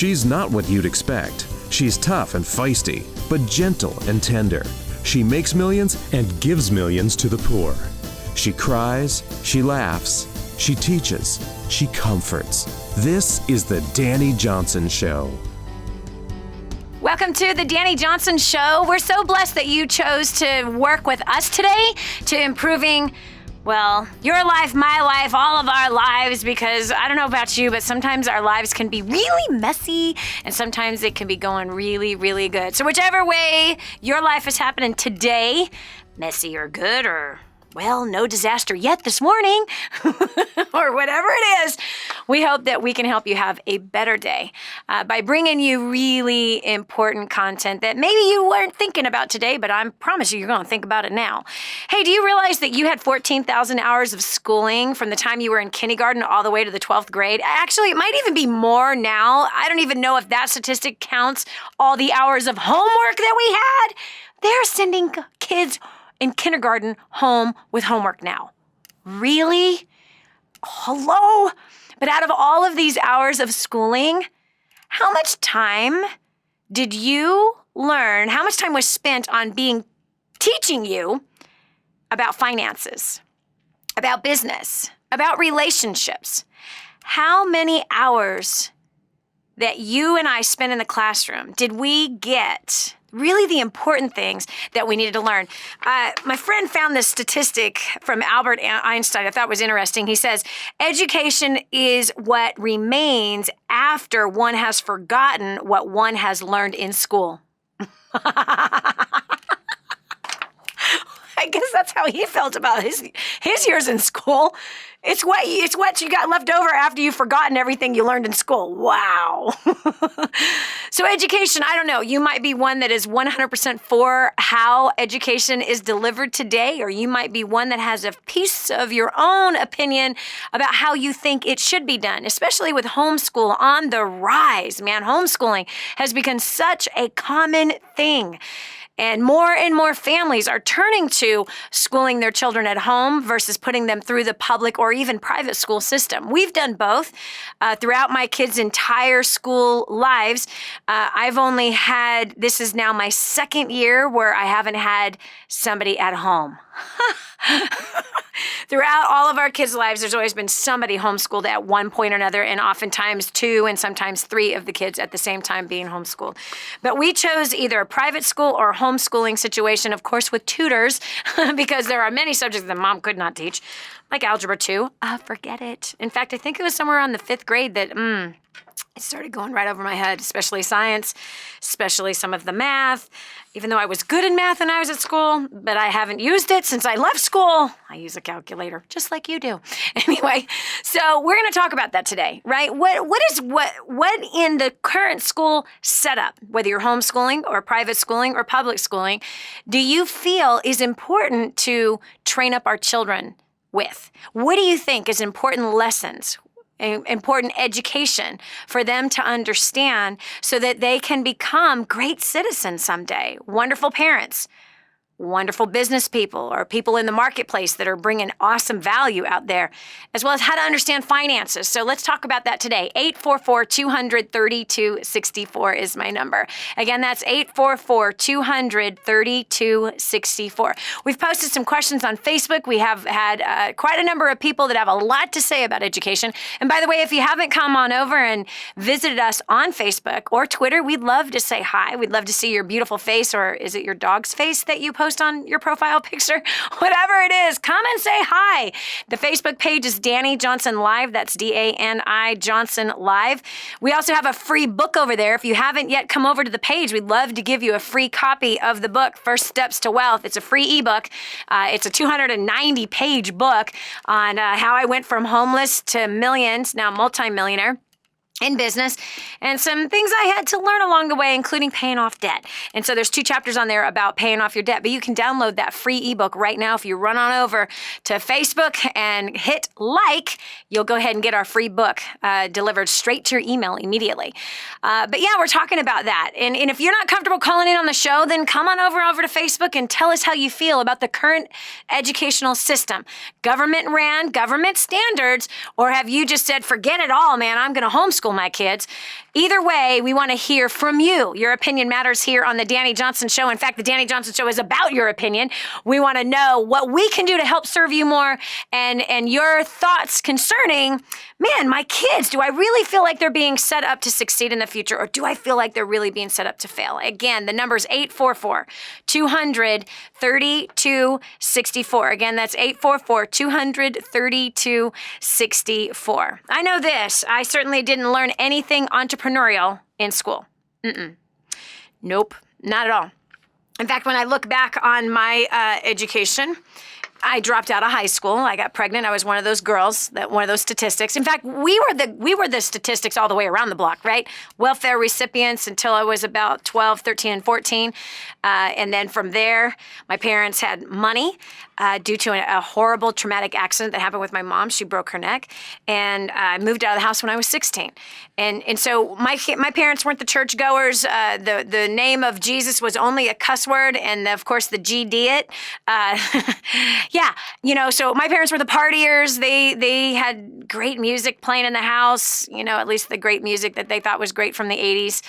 She's not what you'd expect. She's tough and feisty, but gentle and tender. She makes millions and gives millions to the poor. She cries, she laughs, she teaches, she comforts. This is the Dani Johnson Show. Welcome to the Dani Johnson Show. We're so blessed that you chose to work with us today to improving, well, your life, my life, all of our lives, because I don't know about you, but sometimes our lives can be really messy and sometimes it can be going really, really good. So whichever way your life is happening today, messy or good or, well, no disaster yet this morning, or whatever it is, we hope that we can help you have a better day by bringing you really important content that maybe you weren't thinking about today, but I promise you're going to think about it now. Hey, do you realize that you had 14,000 hours of schooling from the time you were in kindergarten all the way to the 12th grade? Actually, it might even be more now. I don't even know if that statistic counts all the hours of homework that we had. They're sending kids in kindergarten home with homework now. Really? Hello? But out of all of these hours of schooling, how much time did you learn? How much time was spent on teaching you about finances, about business, about relationships? How many hours that you and I spent in the classroom did we get really the important things that we needed to learn? My friend found this statistic from Albert Einstein I thought was interesting. He says, education is what remains after one has forgotten what one has learned in school. I guess that's how he felt about his years in school. It's what you got left over after you've forgotten everything you learned in school. Wow. So education, I don't know. You might be one that is 100% for how education is delivered today, or you might be one that has a piece of your own opinion about how you think it should be done, especially with homeschool on the rise. Man, homeschooling has become such a common thing. And more families are turning to schooling their children at home versus putting them through the public or even private school system. We've done both. Throughout my kids' entire school lives, this is now my second year where I haven't had somebody at home. Throughout all of our kids' lives, there's always been somebody homeschooled at one point or another, and oftentimes two and sometimes three of the kids at the same time being homeschooled. But we chose either a private school or homeschooling situation, of course, with tutors, because there are many subjects that mom could not teach, like Algebra 2. Forget it. In fact, I think it was somewhere around the 5th grade that it started going right over my head, especially science, especially some of the math. Even though I was good in math when I was at school, but I haven't used it since I left school. I use a calculator, just like you do. Anyway, so we're going to talk about that today, right? What in the current school setup, whether you're homeschooling or private schooling or public schooling, do you feel is important to train up our children with? What do you think is important lessons, important education for them to understand so that they can become great citizens someday, wonderful parents, wonderful business people, or people in the marketplace that are bringing awesome value out there, as well as how to understand finances. So let's talk about that today. 844-200-3264 is my number. Again, that's 844-200-3264. We've posted some questions on Facebook. We have had quite a number of people that have a lot to say about education. And by the way, if you haven't come on over and visited us on Facebook or Twitter, we'd love to say hi. We'd love to see your beautiful face, or is it your dog's face that you post on your profile picture? Whatever it is, come and say hi. The Facebook page is Dani Johnson Live. That's Dani Johnson Live. We also have a free book over there. If you haven't yet come over to the page, we'd love to give you a free copy of the book, First Steps to Wealth. It's a free ebook. It's a 290-page book on how I went from homeless to millions, now multi-millionaire in business, and some things I had to learn along the way, including paying off debt. And so there's 2 chapters on there about paying off your debt, but you can download that free ebook right now. If you run on over to Facebook and hit like, you'll go ahead and get our free book delivered straight to your email immediately. But yeah, we're talking about that. And if you're not comfortable calling in on the show, then come on over to Facebook and tell us how you feel about the current educational system. Government ran, government standards, or have you just said, forget it all, man, I'm going to homeschool my kids? Either way, we want to hear from you. Your opinion matters here on the Dani Johnson Show. In fact, the Dani Johnson Show is about your opinion. We want to know what we can do to help serve you more and your thoughts concerning, man, my kids, do I really feel like they're being set up to succeed in the future, or do I feel like they're really being set up to fail? Again, the number is 844-200-3264. Again, that's 844-200-3264. I know this. I certainly didn't learn anything entrepreneurial in school. Nope, not at all. In fact, when I look back on my education, I dropped out of high school. I got pregnant. I was one of those girls, one of those statistics. In fact, we were the statistics all the way around the block, right? Welfare recipients until I was about 12, 13, and 14. And then from there, my parents had money due to a horrible traumatic accident that happened with my mom. She broke her neck. And I moved out of the house when I was 16. And so my parents weren't the churchgoers. The name of Jesus was only a cuss word. And of course, the GD it. Yeah, so my parents were the partiers. They had great music playing in the house, at least the great music that they thought was great from the 80s.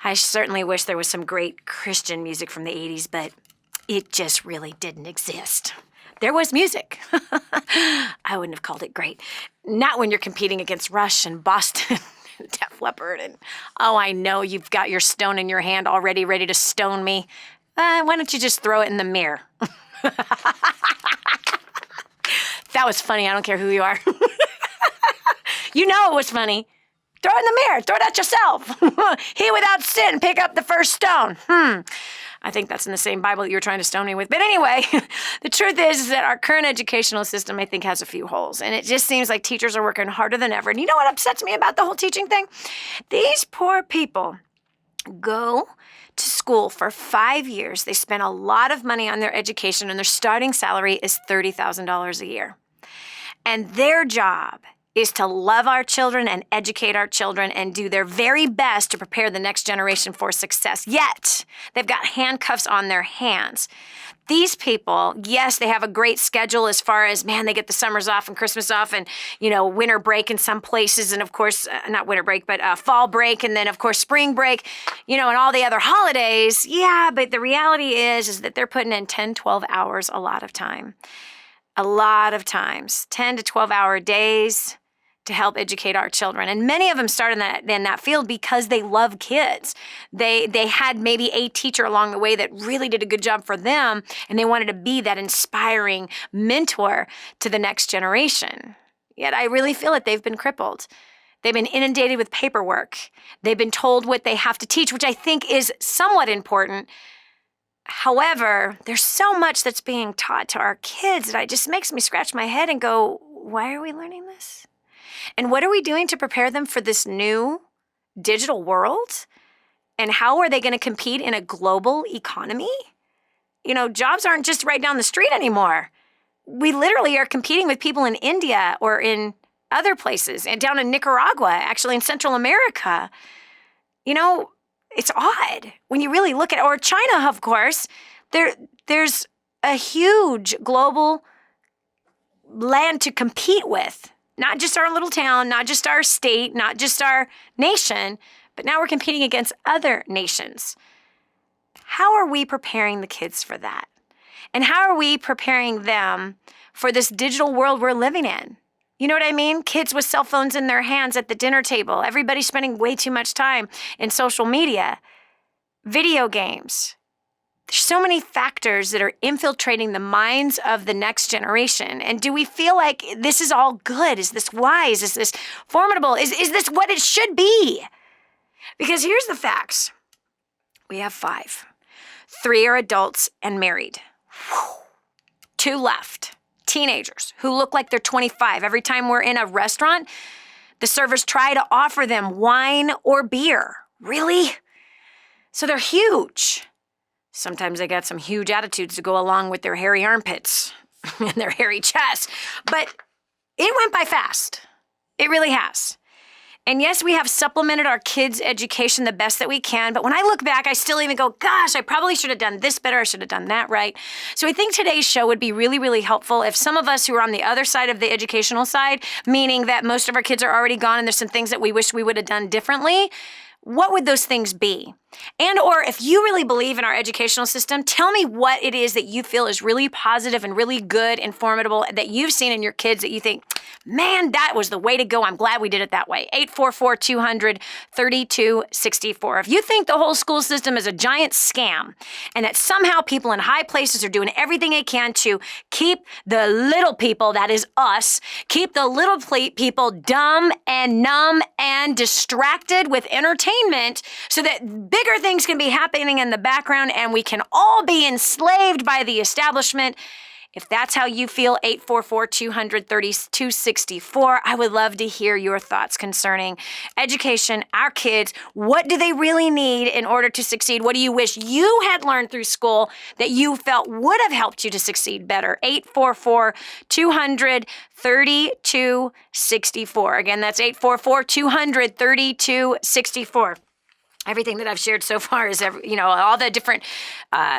I certainly wish there was some great Christian music from the 80s, but it just really didn't exist. There was music. I wouldn't have called it great. Not when you're competing against Rush and Boston, Def Leppard, and I know you've got your stone in your hand already ready to stone me. Why don't you just throw it in the mirror? That was funny. I don't care who you are. You know it was funny. Throw it in the mirror. Throw it at yourself. He without sin, pick up the first stone. I think that's in the same Bible that you were trying to stone me with. But anyway, the truth is that our current educational system, I think, has a few holes. And it just seems like teachers are working harder than ever. And you know what upsets me about the whole teaching thing? These poor people go to school for 5 years. They spend a lot of money on their education, and their starting salary is $30,000 a year. And their job is to love our children and educate our children and do their very best to prepare the next generation for success. Yet, they've got handcuffs on their hands. These people, yes, they have a great schedule as far as, man, they get the summers off and Christmas off and, winter break in some places. And of course, not winter break, but fall break. And then of course, spring break, and all the other holidays. Yeah, but the reality is that they're putting in 10, 12 hours a lot of time. A lot of times, 10 to 12 hour days to help educate our children. And many of them start in that field because they love kids. They had maybe a teacher along the way that really did a good job for them, and they wanted to be that inspiring mentor to the next generation. Yet I really feel that they've been crippled. They've been inundated with paperwork. They've been told what they have to teach, which I think is somewhat important. However, there's so much that's being taught to our kids that it just makes me scratch my head and go, why are we learning this? And what are we doing to prepare them for this new digital world? And how are they going to compete in a global economy? Jobs aren't just right down the street anymore. We literally are competing with people in India or in other places, and down in Nicaragua, actually in Central America. It's odd when you really look at it. Or China, of course. There's a huge global land to compete with. Not just our little town, not just our state, not just our nation, but now we're competing against other nations. How are we preparing the kids for that? And how are we preparing them for this digital world we're living in? You know what I mean? Kids with cell phones in their hands at the dinner table. Everybody's spending way too much time in social media, video games. There's so many factors that are infiltrating the minds of the next generation. And do we feel like this is all good? Is this wise? Is this formidable? Is this what it should be? Because here's the facts. We have 5. 3 are adults and married. 2 left. Teenagers who look like they're 25. Every time we're in a restaurant, the servers try to offer them wine or beer. Really? So they're huge. Sometimes they got some huge attitudes to go along with their hairy armpits and their hairy chest. But it went by fast. It really has. And yes, we have supplemented our kids' education the best that we can. But when I look back, I still even go, gosh, I probably should have done this better. I should have done that right. So I think today's show would be really, really helpful if some of us who are on the other side of the educational side, meaning that most of our kids are already gone and there's some things that we wish we would have done differently, what would those things be? And or if you really believe in our educational system, tell me what it is that you feel is really positive and really good and formidable that you've seen in your kids that you think, man, that was the way to go. I'm glad we did it that way. 844-200-3264. If you think the whole school system is a giant scam and that somehow people in high places are doing everything they can to keep the little people, that is us, keep the little people dumb and numb and distracted with entertainment so that bigger things can be happening in the background and we can all be enslaved by the establishment. If that's how you feel, 844-200-3264, I would love to hear your thoughts concerning education, our kids. What do they really need in order to succeed? What do you wish you had learned through school that you felt would have helped you to succeed better? 844-200-3264. Again, that's 844-200-3264. Everything that I've shared so far is, all the different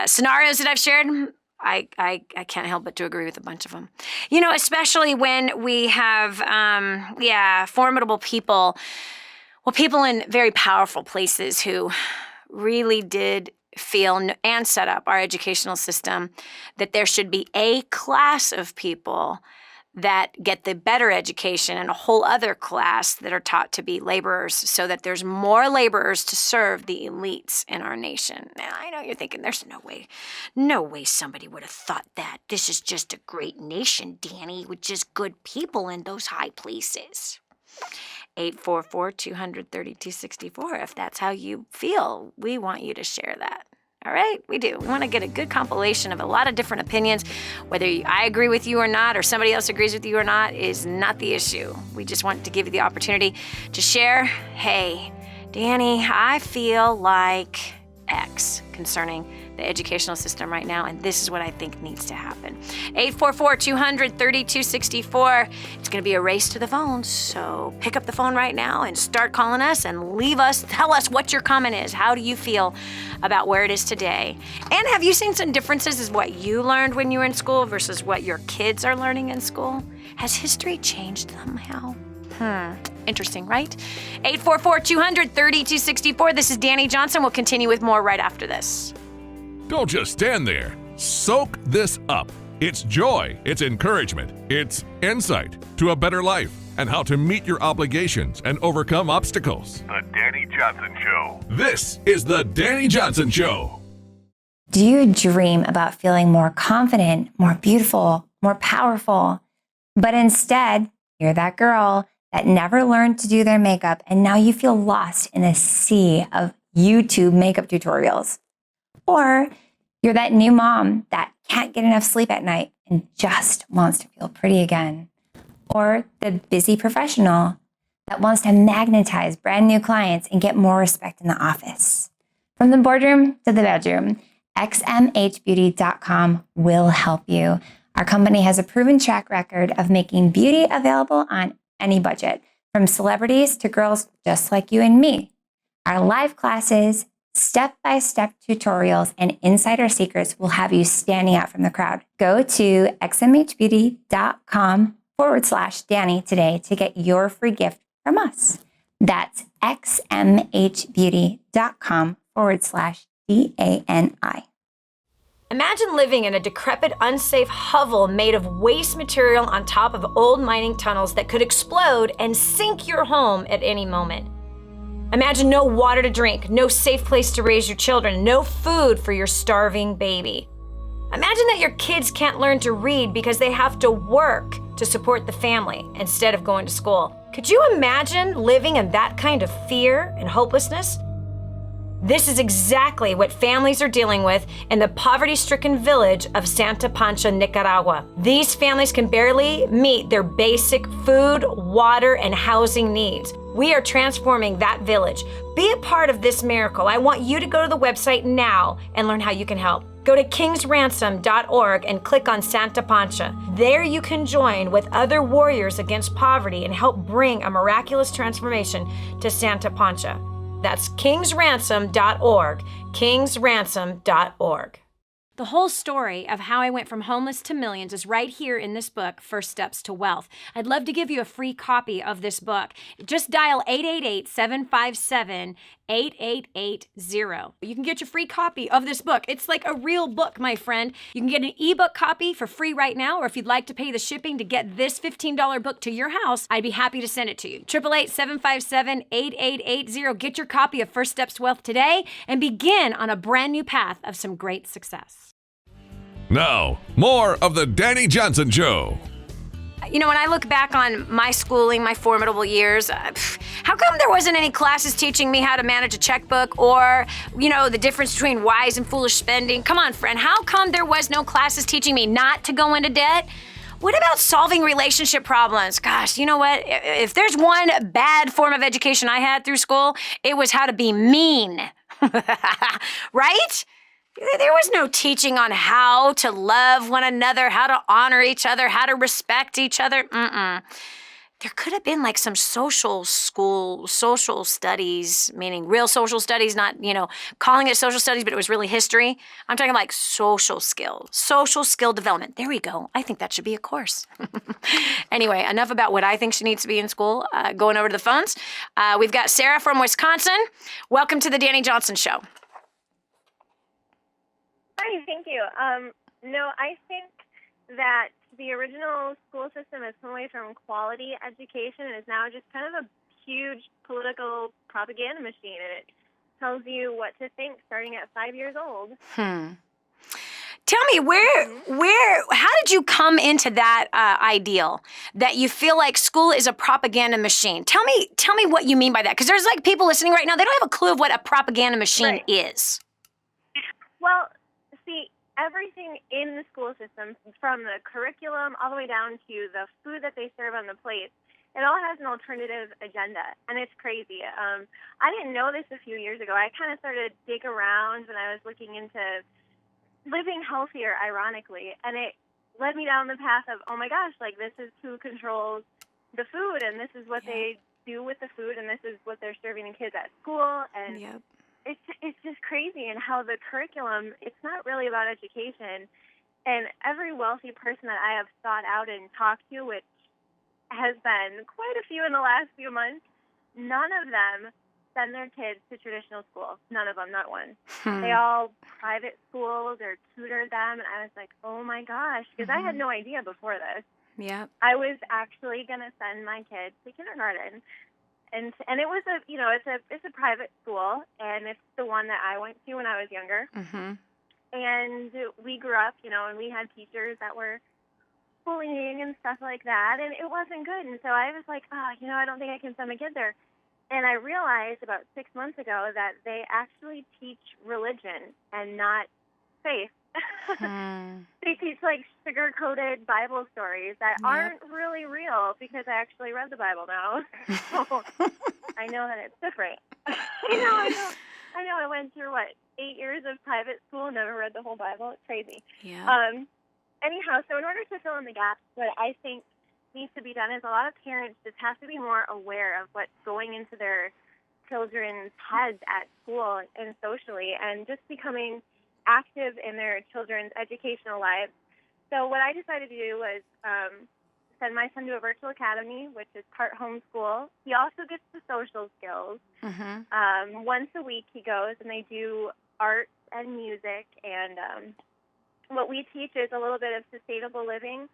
scenarios that I've shared. I can't help but to agree with a bunch of them. Especially when we have, formidable people. Well, people in very powerful places who really did feel and set up our educational system that there should be a class of people that get the better education and a whole other class that are taught to be laborers so that there's more laborers to serve the elites in our nation. Now, I know you're thinking there's no way somebody would have thought that. This is just a great nation, Dani, with just good people in those high places. 844-200-3264. If that's how you feel, we want you to share that. All right, we do. We want to get a good compilation of a lot of different opinions. Whether I agree with you or not, or somebody else agrees with you or not, is not the issue. We just want to give you the opportunity to share, hey, Dani, I feel like X concerning the educational system right now, and this is what I think needs to happen. 844-200-3264. It's going to be a race to the phone, so pick up the phone right now and start calling us and tell us what your comment is. How do you feel about where it is today? And have you seen some differences as what you learned when you were in school versus what your kids are learning in school? Has history changed somehow? Interesting, right? 844-200-3264. This is Dani Johnson. We'll continue with more right after this. Don't just stand there. Soak this up. It's joy, it's encouragement, it's insight to a better life and how to meet your obligations and overcome obstacles. The Dani Johnson Show. This is the Dani Johnson Show. Do you dream about feeling more confident, more beautiful, more powerful, but instead you're that girl that never learned to do their makeup and now you feel lost in a sea of YouTube makeup tutorials? Or you're that new mom that can't get enough sleep at night and just wants to feel pretty again. Or the busy professional that wants to magnetize brand new clients and get more respect in the office. From the boardroom to the bedroom, xmhbeauty.com will help you. Our company has a proven track record of making beauty available on any budget, from celebrities to girls just like you and me. Our live classes, step-by-step tutorials, and insider secrets will have you standing out from the crowd. Go to xmhbeauty.com/Dani today to get your free gift from us. That's xmhbeauty.com/DANI. Imagine living in a decrepit, unsafe hovel made of waste material on top of old mining tunnels that could explode and sink your home at any moment. Imagine no water to drink, no safe place to raise your children, no food for your starving baby. Imagine that your kids can't learn to read because they have to work to support the family instead of going to school. Could you imagine living in that kind of fear and hopelessness? This is exactly what families are dealing with in the poverty-stricken village of Santa Pancha, Nicaragua. These families can barely meet their basic food, water, and housing needs. We are transforming that village. Be a part of this miracle. I want you to go to the website now and learn how you can help. Go to kingsransom.org and click on Santa Pancha. There you can join with other warriors against poverty and help bring a miraculous transformation to Santa Pancha. That's kingsransom.org, kingsransom.org. The whole story of how I went from homeless to millions is right here in this book, First Steps to Wealth. I'd love to give you a free copy of this book. Just dial 888-757-8880. You can get your free copy of this book. It's like a real book, my friend. You can get an ebook copy for free right now, or if you'd like to pay the shipping to get this $15 book to your house, I'd be happy to send it to you. 888-757-8880. Get your copy of First Steps to Wealth today and begin on a brand new path of some great success. Now, more of the Dani Johnson Show. You know, when I look back on my schooling, my formidable years, how come there wasn't any classes teaching me how to manage a checkbook or, you know, the difference between wise and foolish spending? Come on, friend. How come there was no classes teaching me not to go into debt? What about solving relationship problems? Gosh, you know what? If there's one bad form of education I had through school, it was how to be mean. Right? There was no teaching on how to love one another, how to honor each other, how to respect each other. There could have been like some social studies, meaning real social studies, not, you know, calling it social studies, but it was really history. I'm talking like social skill development. There we go. I think that should be a course. Anyway, enough about what I think she needs to be in school. Going over to the phones. We've got Sarah from Wisconsin. Welcome to the Dani Johnson Show. Hi, thank you. No, I think that the original school system has come away from quality education and is now just kind of a huge political propaganda machine, and it tells you what to think starting at 5 years old. Tell me, how did you come into that ideal that you feel like school is a propaganda machine? Tell me what you mean by that, because there's like people listening right now, they don't have a clue of what a propaganda machine is. Well, see, everything in the school system, from the curriculum all the way down to the food that they serve on the plate, it all has an alternative agenda, and it's crazy. I didn't know this a few years ago. I kind of started to dig around when I was looking into living healthier, ironically, and it led me down the path of, oh my gosh, like this is who controls the food, and this is what they do with the food, and this is what they're serving the kids at school, and it's just crazy. And how the curriculum, it's not really about education, and every wealthy person that I have sought out and talked to, which has been quite a few in the last few months, none of them send their kids to traditional school. None of them, not one. They all private schools or tutor them, and I was like, oh my gosh, because I had no idea before this. I was actually going to send my kids to kindergarten. And it was it's a private school, and it's the one that I went to when I was younger. And we grew up, and we had teachers that were bullying and stuff like that, and it wasn't good. And so I was like, I don't think I can send my kid there. And I realized about 6 months ago that they actually teach religion and not faith. They teach like sugar-coated Bible stories that aren't really real, because I actually read the Bible now. So I know that it's different. I know. I went through 8 years of private school, never read the whole Bible. It's crazy. Anyhow, so in order to fill in the gaps, what I think needs to be done is a lot of parents just have to be more aware of what's going into their children's heads at school and socially, and just becoming active in their children's educational lives. So what I decided to do was send my son to a virtual academy, which is part homeschool. He also gets the social skills. Once a week he goes, and they do art and music. And what we teach is a little bit of sustainable living,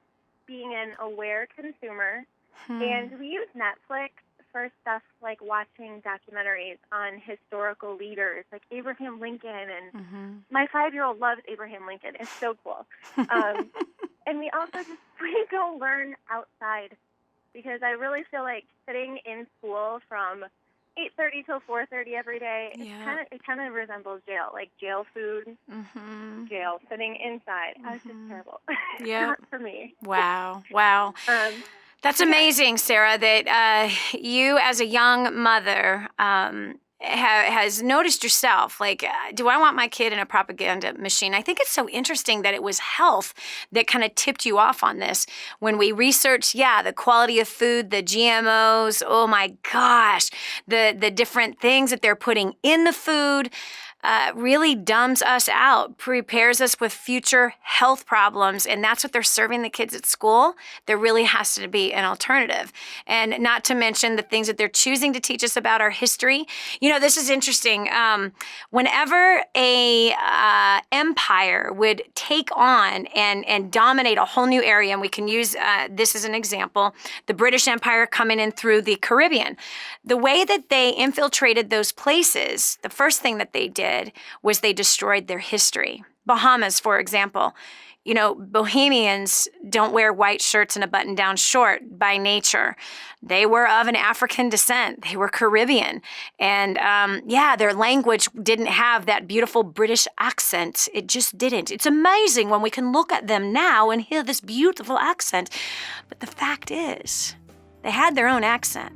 being an aware consumer. And we use Netflix for stuff like watching documentaries on historical leaders like Abraham Lincoln, and my 5-year-old loves Abraham Lincoln. It's so cool. And we also we go learn outside, because I really feel like sitting in school from 8:30 till 4:30 every day, it kind of resembles jail, like jail food, jail, sitting inside. I was just terrible. Not for me. Wow. That's amazing, Sarah, that you as a young mother has noticed yourself, like, do I want my kid in a propaganda machine? I think it's so interesting that it was health that kind of tipped you off on this. When we researched, the quality of food, the GMOs, oh my gosh, the different things that they're putting in the food, really dumbs us out, prepares us with future health problems, and that's what they're serving the kids at school. There really has to be an alternative. And not to mention the things that they're choosing to teach us about our history. You know, this is interesting. Whenever a empire would take on and dominate a whole new area, and we can use this as an example, the British Empire coming in through the Caribbean, the way that they infiltrated those places, the first thing that they did was they destroyed their history. Bahamas, for example. You know, Bohemians don't wear white shirts and a button-down short by nature. They were of an African descent. They were Caribbean. And their language didn't have that beautiful British accent. It just didn't. It's amazing when we can look at them now and hear this beautiful accent. But the fact is, they had their own accent.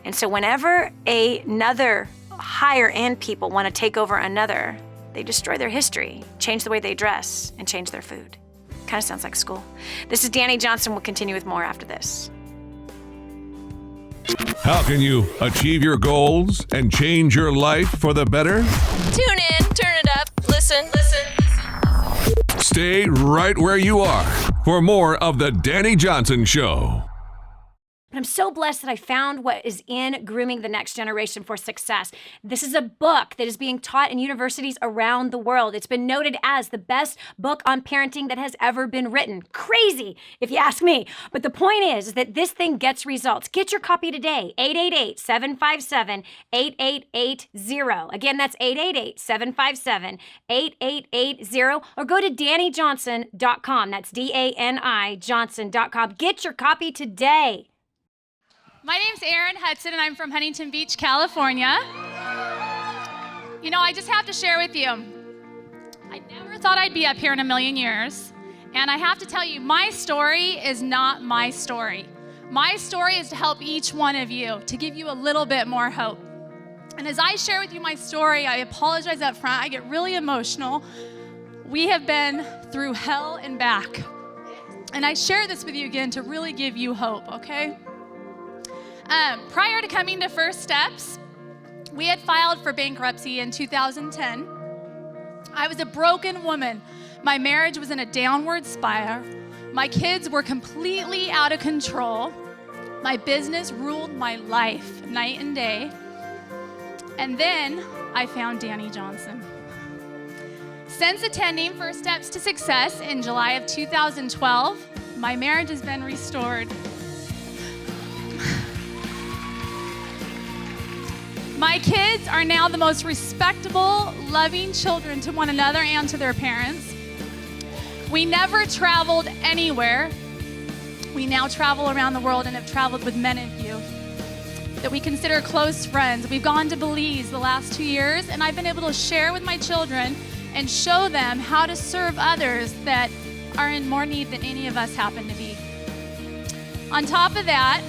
And so whenever another higher end people want to take over another, they destroy their history, change the way they dress, and change their food. Kind of sounds like school. This is Dani Johnson. We'll continue with more after this. How can you achieve your goals and change your life for the better? Tune in, turn it up, listen. Stay right where you are for more of the Dani Johnson Show. But I'm so blessed that I found what is in Grooming the Next Generation for Success. This is a book that is being taught in universities around the world. It's been noted as the best book on parenting that has ever been written. Crazy, if you ask me. But the point is that this thing gets results. Get your copy today, 888-757-8880. Again, that's 888-757-8880. Or go to DaniJohnson.com. That's D-A-N-I Johnson.com. Get your copy today. My name's Erin Hudson, and I'm from Huntington Beach, California. You know, I just have to share with you, I never thought I'd be up here in a million years, and I have to tell you, my story is not my story. My story is to help each one of you, to give you a little bit more hope. And as I share with you my story, I apologize up front, I get really emotional. We have been through hell and back. And I share this with you again to really give you hope, okay? Prior to coming to First Steps, we had filed for bankruptcy in 2010. I was a broken woman. My marriage was in a downward spiral. My kids were completely out of control. My business ruled my life night and day. And then I found Dani Johnson. Since attending First Steps to Success in July of 2012, my marriage has been restored. My kids are now the most respectable, loving children to one another and to their parents. We never traveled anywhere. We now travel around the world and have traveled with many of you that we consider close friends. We've gone to Belize the last 2 years, and I've been able to share with my children and show them how to serve others that are in more need than any of us happen to be. On top of that,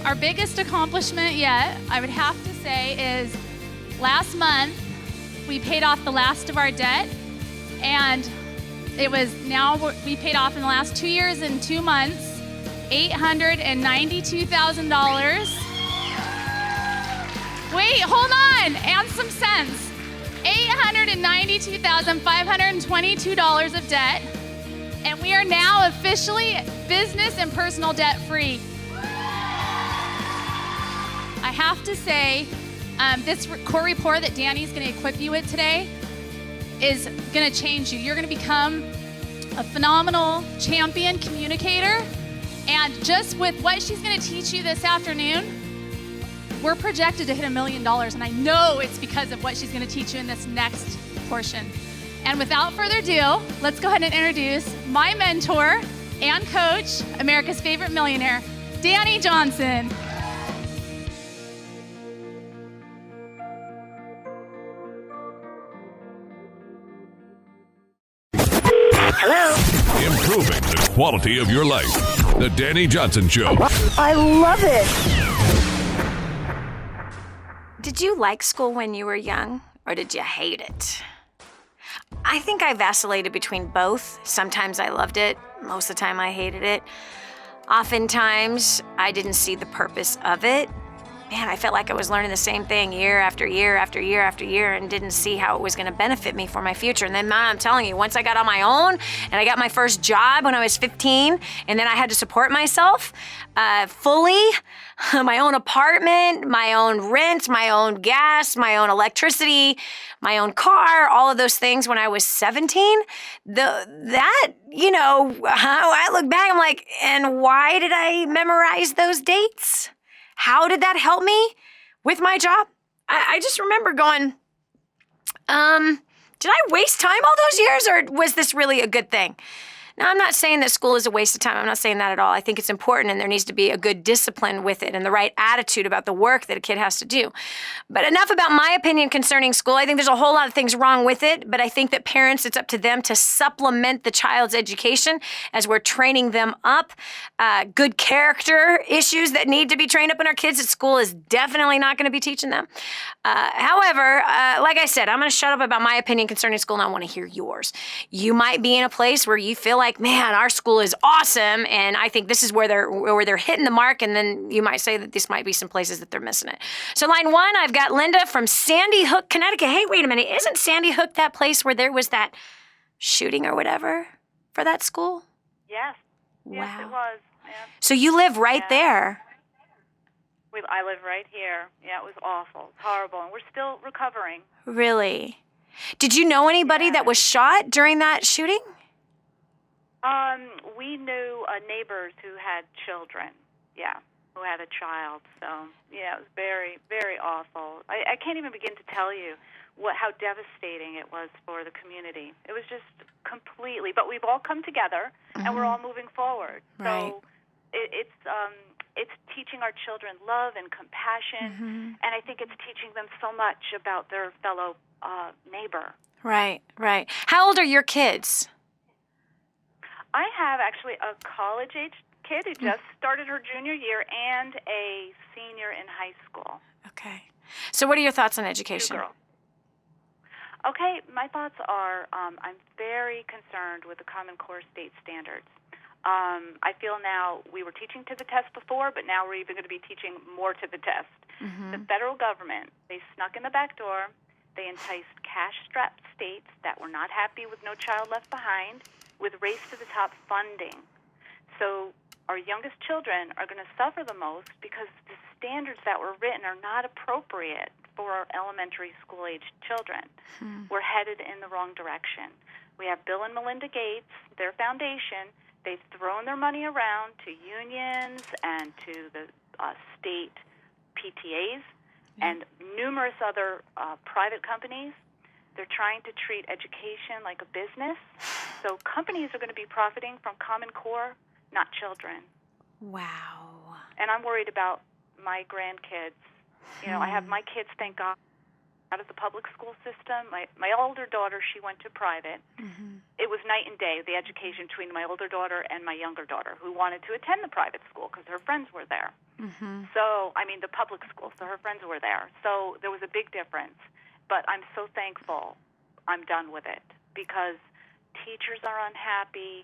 our biggest accomplishment yet, I would have to say, is last month we paid off the last of our debt, and it was now we paid off in the last 2 years and 2 months, $892,000. Wait, hold on, and some cents. $892,522 of debt, and we are now officially business and personal debt free. I have to say, this core report that Dani's going to equip you with today is going to change you. You're going to become a phenomenal champion communicator. And just with what she's going to teach you this afternoon, we're projected to hit $1 million. And I know it's because of what she's going to teach you in this next portion. And without further ado, let's go ahead and introduce my mentor and coach, America's favorite millionaire, Dani Johnson. Hello. Improving the quality of your life. The Dani Johnson Show. I love it. Did you like school when you were young, or did you hate it? I think I vacillated between both. Sometimes I loved it. Most of the time I hated it. Oftentimes, I didn't see the purpose of it. Man, I felt like I was learning the same thing year after year after year after year and didn't see how it was going to benefit me for my future. And then, I'm telling you, once I got on my own and I got my first job when I was 15, and then I had to support myself fully, my own apartment, my own rent, my own gas, my own electricity, my own car, all of those things when I was 17, I look back, I'm like, and why did I memorize those dates? How did that help me with my job? I just remember going, did I waste time all those years, or was this really a good thing? Now, I'm not saying that school is a waste of time. I'm not saying that at all. I think it's important, and there needs to be a good discipline with it and the right attitude about the work that a kid has to do. But enough about my opinion concerning school. I think there's a whole lot of things wrong with it, but I think that parents, it's up to them to supplement the child's education as we're training them up. Good character issues that need to be trained up in our kids at school is definitely not going to be teaching them. However, like I said, I'm going to shut up about my opinion concerning school, and I want to hear yours. You might be in a place where you feel like, man, our school is awesome, and I think this is where they're hitting the mark, and then you might say that this might be some places that they're missing it. So line one, I've got Linda from Sandy Hook, Connecticut. Hey, wait a minute. Isn't Sandy Hook that place where there was that shooting or whatever for that school? Yes. Wow. Yes, it was. Yeah. So you live right there. I live right here. Yeah, it was awful. It's horrible, and we're still recovering. Really? Did you know anybody that was shot during that shooting? We knew neighbors who had children, who had a child. So, yeah, it was very, very awful. I can't even begin to tell you how devastating it was for the community. It was just completely, but we've all come together, and we're all moving forward. Right. So it's teaching our children love and compassion, and I think it's teaching them so much about their fellow neighbor. Right. How old are your kids? I have actually a college-age kid who just started her junior year and a senior in high school. Okay. So what are your thoughts on education? Two girls. Okay, my thoughts are I'm very concerned with the Common Core state standards. I feel now we were teaching to the test before, but now we're even going to be teaching more to the test. The federal government, they snuck in the back door. They enticed cash-strapped states that were not happy with No Child Left Behind with race-to-the-top funding. So our youngest children are going to suffer the most because the standards that were written are not appropriate for our elementary school-aged children. We're headed in the wrong direction. We have Bill and Melinda Gates, their foundation. They've thrown their money around to unions and to the state PTAs and numerous other private companies. They're trying to treat education like a business. So companies are going to be profiting from Common Core, not children. Wow. And I'm worried about my grandkids. You know, I have my kids, thank God, out of the public school system. My older daughter, she went to private. It was night and day, the education between my older daughter and my younger daughter, who wanted to attend the private school because her friends were there. So, the public school, so her friends were there. So there was a big difference. But I'm so thankful I'm done with it because teachers are unhappy.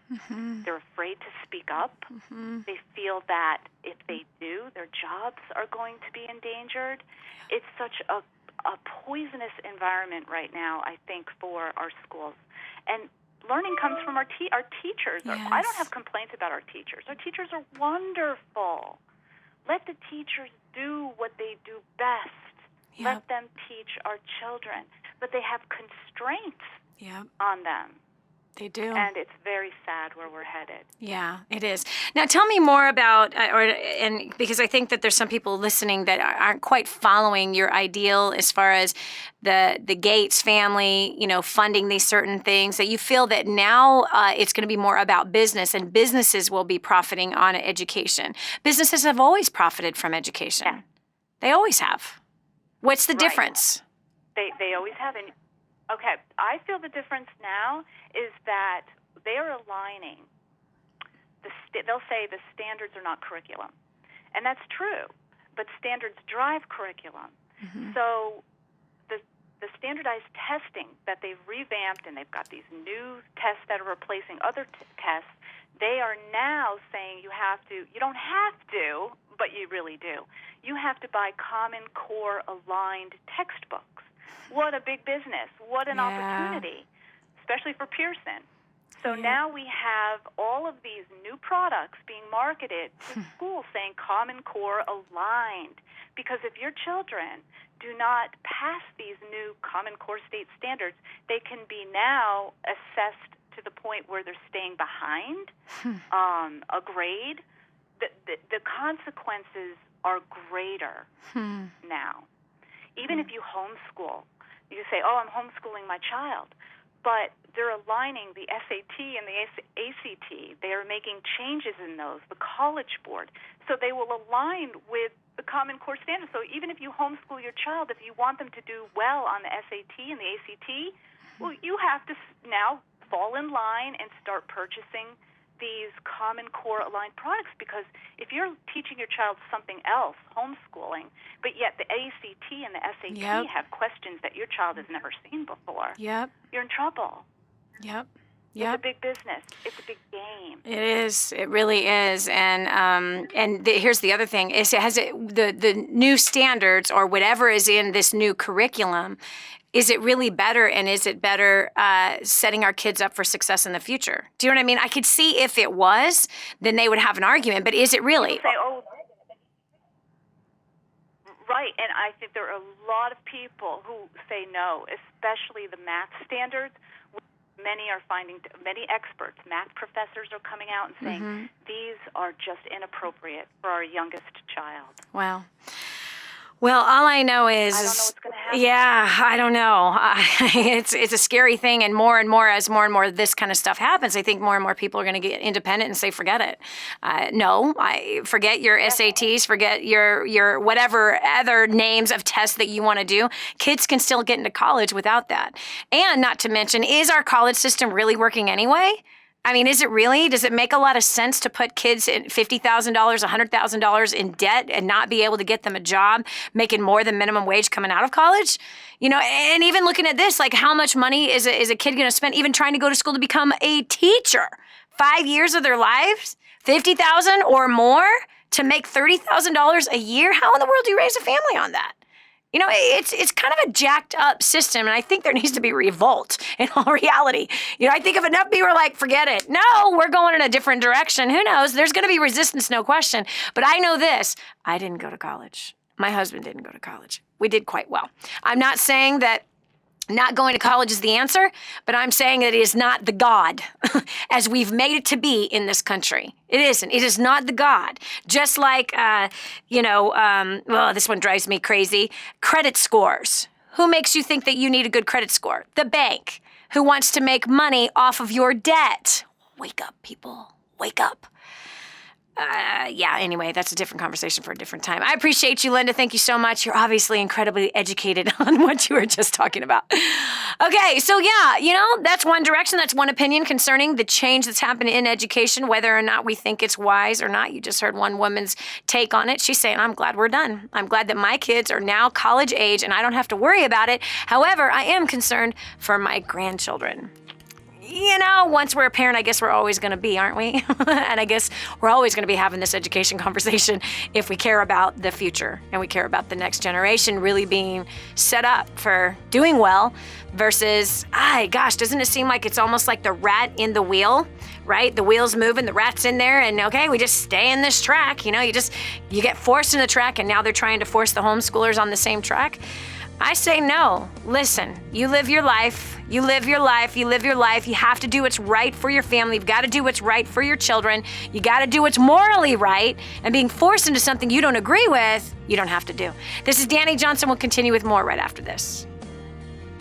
They're afraid to speak up. They feel that if they do, their jobs are going to be endangered. It's such a poisonous environment right now, I think, for our schools. And learning comes from our teachers. Yes. I don't have complaints about our teachers. Our teachers are wonderful. Let the teachers do what they do best. Let them teach our children. But they have constraints on them. They do. And it's very sad where we're headed. Yeah, it is. Now, tell me more about, and because I think that there's some people listening that aren't quite following your ideal as far as the Gates family, funding these certain things, that you feel that now it's going to be more about business, and businesses will be profiting on education. Businesses have always profited from education. Yeah. They always have. What's the difference? They always have. And okay, I feel the difference now is that they are aligning. They'll say the standards are not curriculum. And that's true, but standards drive curriculum. So the standardized testing that they've revamped, and they've got these new tests that are replacing other tests, they are now saying you don't have to, but you really do. You have to buy Common Core aligned textbooks. What a big business. What an opportunity, especially for Pearson. So now we have all of these new products being marketed to schools saying Common Core aligned. Because if your children do not pass these new Common Core state standards, they can be now assessed to the point where they're staying behind a grade. The consequences are greater now. Even if you homeschool, you say, I'm homeschooling my child. But they're aligning the SAT and the ACT. They are making changes in those, the College Board. So they will align with the Common Core standards. So even if you homeschool your child, if you want them to do well on the SAT and the ACT, well, you have to now fall in line and start purchasing these Common Core aligned products, because if you're teaching your child something else, homeschooling, but yet the ACT and the SAT have questions that your child has never seen before, you're in trouble. It's a big business. It's a big game. It is. It really is. And here's the other thing: is the new standards or whatever is in this new curriculum. Is it really better, and is it better setting our kids up for success in the future? Do you know what I mean? I could see if it was, then they would have an argument, but is it really? Say, right, and I think there are a lot of people who say no, especially the math standards. Many experts, math professors are coming out and saying these are just inappropriate for our youngest child. Wow. Well, all I know is, I don't know what's going to happen. Yeah, I don't know. It's a scary thing, and more and more of this kind of stuff happens, I think more and more people are going to get independent and say, forget it. Forget your SATs, forget your whatever other names of tests that you want to do. Kids can still get into college without that. And not to mention, is our college system really working anyway? I mean, is it really? Does it make a lot of sense to put kids in $50,000, $100,000 in debt and not be able to get them a job making more than minimum wage coming out of college? You know, and even looking at this, like how much money is a kid going to spend even trying to go to school to become a teacher? 5 years of their lives? $50,000 or more to make $30,000 a year? How in the world do you raise a family on that? You know, it's kind of a jacked up system, and I think there needs to be revolt in all reality. You know, I think if enough people are like, forget it. No, we're going in a different direction. Who knows? There's going to be resistance, no question. But I know this. I didn't go to college. My husband didn't go to college. We did quite well. I'm not saying that not going to college is the answer, but I'm saying that it is not the God as we've made it to be in this country. It isn't. It is not the God. Just like, this one drives me crazy. Credit scores. Who makes you think that you need a good credit score? The bank. Who wants to make money off of your debt? Wake up, people. Wake up. Anyway, that's a different conversation for a different time. I appreciate you, Linda. Thank you so much. You're obviously incredibly educated on what you were just talking about. Okay, so that's one direction. That's one opinion concerning the change that's happened in education, whether or not we think it's wise or not. You just heard one woman's take on it. She's saying, I'm glad we're done. I'm glad that my kids are now college age and I don't have to worry about it. However, I am concerned for my grandchildren. You know, once we're a parent, I guess we're always going to be, aren't we? And I guess we're always going to be having this education conversation if we care about the future and we care about the next generation really being set up for doing well versus, doesn't it seem like it's almost like the rat in the wheel, right? The wheel's moving, the rat's in there, and okay, we just stay in this track. You know, you get forced in the track, and now they're trying to force the homeschoolers on the same track. I say no. Listen, you live your life. You live your life. You live your life. You have to do what's right for your family. You've got to do what's right for your children. You got to do what's morally right. And being forced into something you don't agree with, you don't have to do. This is Dani Johnson. We'll continue with more right after this.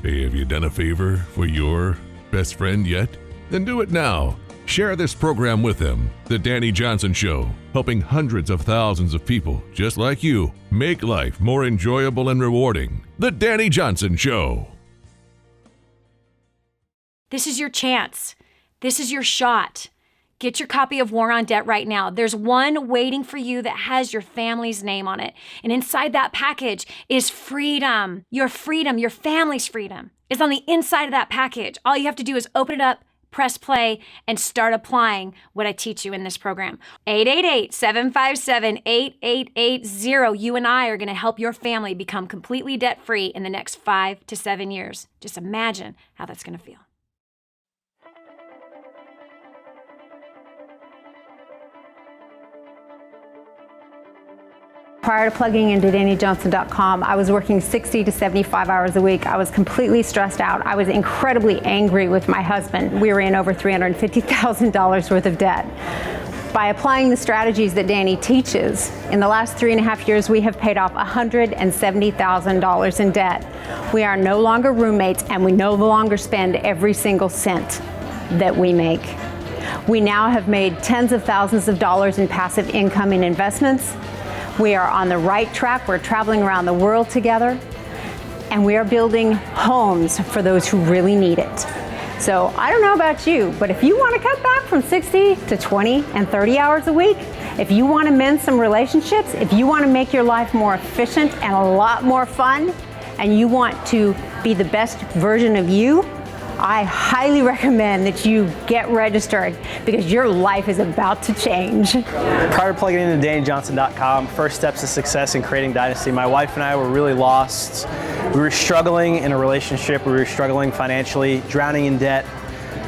Hey, have you done a favor for your best friend yet? Then do it now. Share this program with them. The Dani Johnson Show, helping hundreds of thousands of people just like you make life more enjoyable and rewarding. The Dani Johnson Show. This is your chance. This is your shot. Get your copy of War on Debt right now. There's one waiting for you that has your family's name on it. And inside that package is freedom. Your family's freedom is on the inside of that package. All you have to do is open it up, press play, and start applying what I teach you in this program. 888-757-8880. You and I are going to help your family become completely debt-free in the next 5 to 7 years. Just imagine how that's going to feel. Prior to plugging into DaniJohnson.com, I was working 60 to 75 hours a week. I was completely stressed out. I was incredibly angry with my husband. We were in over $350,000 worth of debt. By applying the strategies that Dani teaches, in the last 3.5 years, we have paid off $170,000 in debt. We are no longer roommates, and we no longer spend every single cent that we make. We now have made tens of thousands of dollars in passive income in investments. We are on the right track. We're traveling around the world together, and we are building homes for those who really need it. So I don't know about you, but if you want to cut back from 60 to 20 and 30 hours a week, if you want to mend some relationships, if you want to make your life more efficient and a lot more fun, and you want to be the best version of you, I highly recommend that you get registered because your life is about to change. Prior to plugging into DaniJohnson.com, first steps to success in creating dynasty, my wife and I were really lost. We were struggling in a relationship. We were struggling financially, drowning in debt.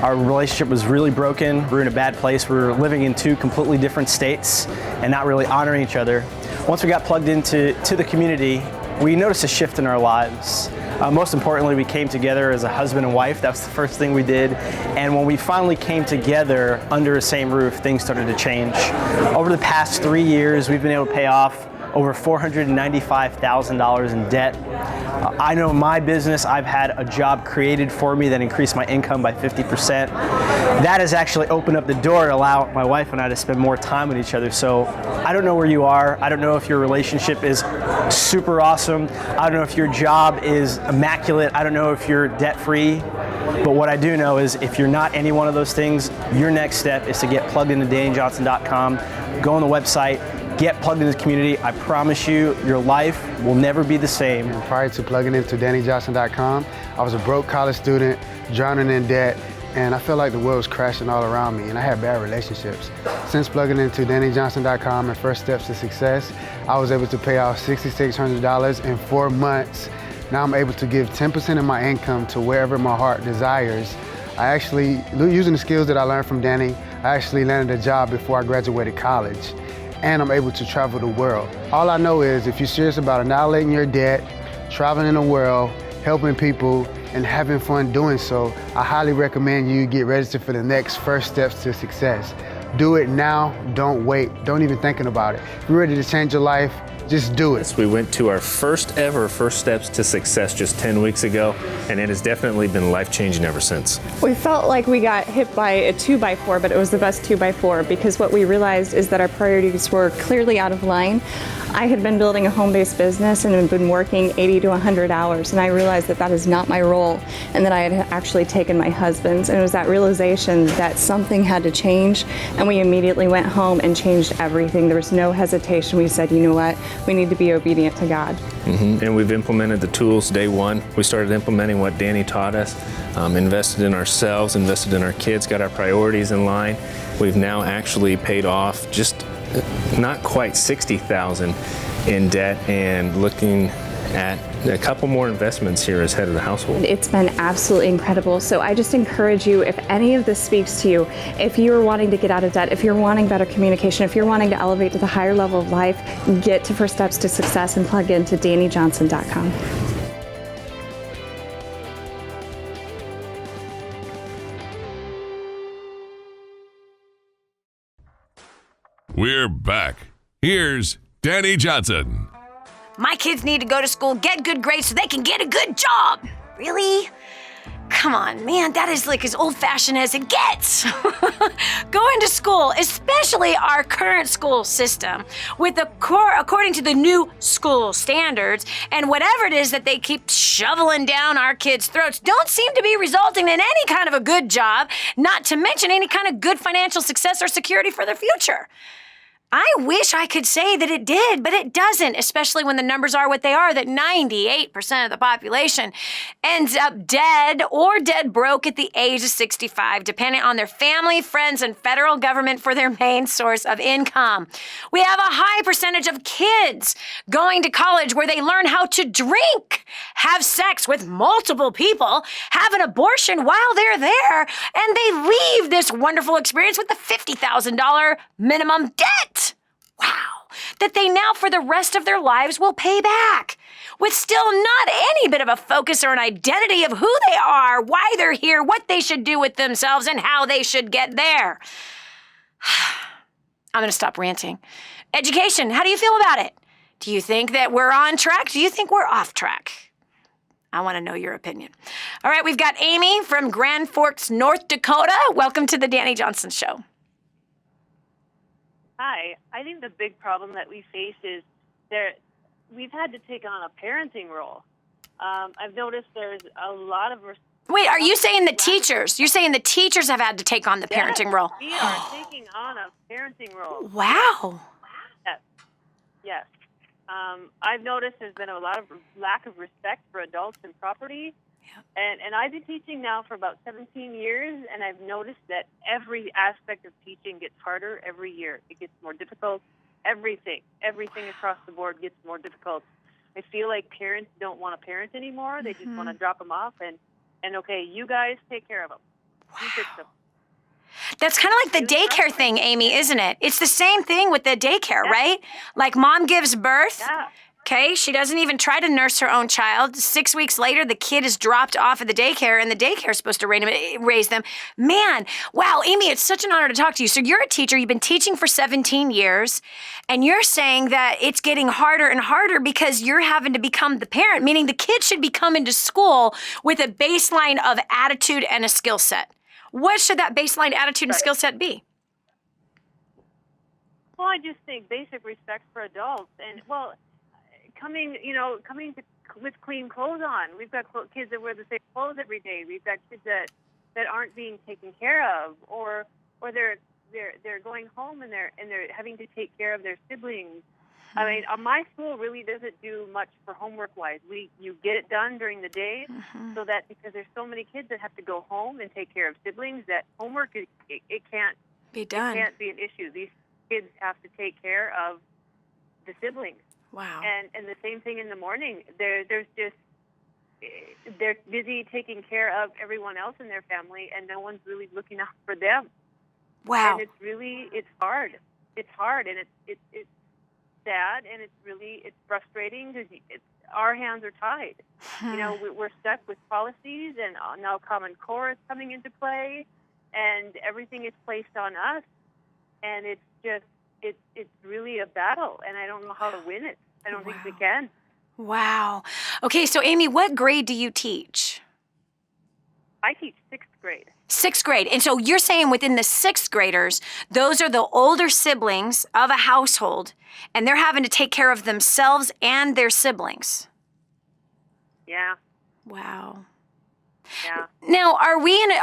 Our relationship was really broken. We were in a bad place. We were living in 2 completely different states and not really honoring each other. Once we got plugged into the community, we noticed a shift in our lives. Most importantly, we came together as a husband and wife. That was the first thing we did. And when we finally came together under the same roof, things started to change. Over the past 3 years, we've been able to pay off over $495,000 in debt. I know my business, I've had a job created for me that increased my income by 50%. That has actually opened up the door to allow my wife and I to spend more time with each other. So I don't know where you are. I don't know if your relationship is super awesome. I don't know if your job is immaculate. I don't know if you're debt-free. But what I do know is if you're not any one of those things, your next step is to get plugged into DaniJohnson.com, go on the website, get plugged into the community. I promise you, your life will never be the same. Prior to plugging into DaniJohnson.com, I was a broke college student, drowning in debt, and I felt like the world was crashing all around me, and I had bad relationships. Since plugging into DaniJohnson.com and First Steps to Success, I was able to pay off $6,600 in 4 months. Now I'm able to give 10% of my income to wherever my heart desires. I actually, using the skills that I learned from Dani, I actually landed a job before I graduated college. And I'm able to travel the world. All I know is if you're serious about annihilating your debt, traveling the world, helping people, and having fun doing so, I highly recommend you get registered for the next First Steps to Success. Do it now, don't wait, don't even thinking about it. If you're ready to change your life, just do it. We went to our first ever First Steps to Success just 10 weeks ago, and it has definitely been life-changing ever since. We felt like we got hit by a 2x4, but it was the best 2x4 because what we realized is that our priorities were clearly out of line. I had been building a home-based business and had been working 80 to 100 hours, and I realized that that is not my role, and that I had actually taken my husband's, and it was that realization that something had to change, and we immediately went home and changed everything. There was no hesitation. We said, you know what, we need to be obedient to God. And we've implemented the tools day one. We started implementing what Dani taught us, invested in ourselves, invested in our kids, got our priorities in line. We've now actually paid off just not quite $60,000 in debt and looking at a couple more investments here as head of the household. It's been absolutely incredible. So I just encourage you, if any of this speaks to you, if you're wanting to get out of debt, if you're wanting better communication, if you're wanting to elevate to the higher level of life, get to First Steps to Success and plug into DaniJohnson.com. We're back. Here's Dani Johnson. My kids need to go to school, get good grades so they can get a good job. Really? come on, man, that is like as old-fashioned as it gets. Going to school, especially our current school system, with according to the new school standards, and whatever it is that they keep shoveling down our kids' throats, don't seem to be resulting in any kind of a good job, not to mention any kind of good financial success or security for their future. I wish I could say that it did, but it doesn't, especially when the numbers are what they are, that 98% of the population ends up dead or dead broke at the age of 65, depending on their family, friends, and federal government for their main source of income. We have a high percentage of kids going to college where they learn how to drink, have sex with multiple people, have an abortion while they're there, and they leave this wonderful experience with a $50,000 minimum debt. Wow, that they now for the rest of their lives will pay back, with still not any bit of a focus or an identity of who they are, why they're here, what they should do with themselves, and how they should get there. I'm going to stop ranting. Education, how do you feel about it? Do you think that we're on track? Do you think we're off track? I want to know your opinion. All right, we've got Amy from Grand Forks, North Dakota. Welcome to the Dani Johnson Show. Hi. I think the big problem that we face is we've had to take on a parenting role. I've noticed there's a lot of... Wait, are you saying the teachers? You're saying the teachers have had to take on the parenting role? We are taking on a parenting role. Wow. Yes. I've noticed there's been a lot of lack of respect for adults and property. And I've been teaching now for about 17 years, and I've noticed that every aspect of teaching gets harder every year. It gets more difficult. Everything across the board gets more difficult. I feel like parents don't want to parent anymore. They just want to drop them off and okay, you guys take care of them. You fix them. That's kind of like the daycare thing, Amy, isn't it? It's the same thing with the daycare, right? Like mom gives birth. Yeah. Okay, she doesn't even try to nurse her own child. 6 weeks later, the kid is dropped off at the daycare, and the daycare is supposed to raise them. Man, wow, Amy, it's such an honor to talk to you. So you're a teacher. You've been teaching for 17 years, and you're saying that it's getting harder and harder because you're having to become the parent, meaning the kid should be coming to school with a baseline of attitude and a skill set. What should that baseline attitude and skill set be? Well, I just think basic respect for adults, and coming with clean clothes on. We've got kids that wear the same clothes every day. We've got kids that aren't being taken care of, or they're going home and they're having to take care of their siblings. I mean, my school really doesn't do much for homework-wise. You get it done during the day, so that because there's so many kids that have to go home and take care of siblings, that homework it can't be done. It can't be an issue. These kids have to take care of the siblings. Wow. And the same thing in the morning. They're busy taking care of everyone else in their family, and no one's really looking out for them. Wow. And it's hard. It's hard, and it's sad, and it's frustrating because our hands are tied. We're stuck with policies, and now Common Core is coming into play, and everything is placed on us, and it's just it's really a battle, and I don't know how to win it. I don't think we can. Wow. Okay, so Amy, what grade do you teach? I teach 6th grade. 6th grade. And so you're saying within the 6th graders, those are the older siblings of a household, and they're having to take care of themselves and their siblings. Yeah. Wow. Yeah. Now, are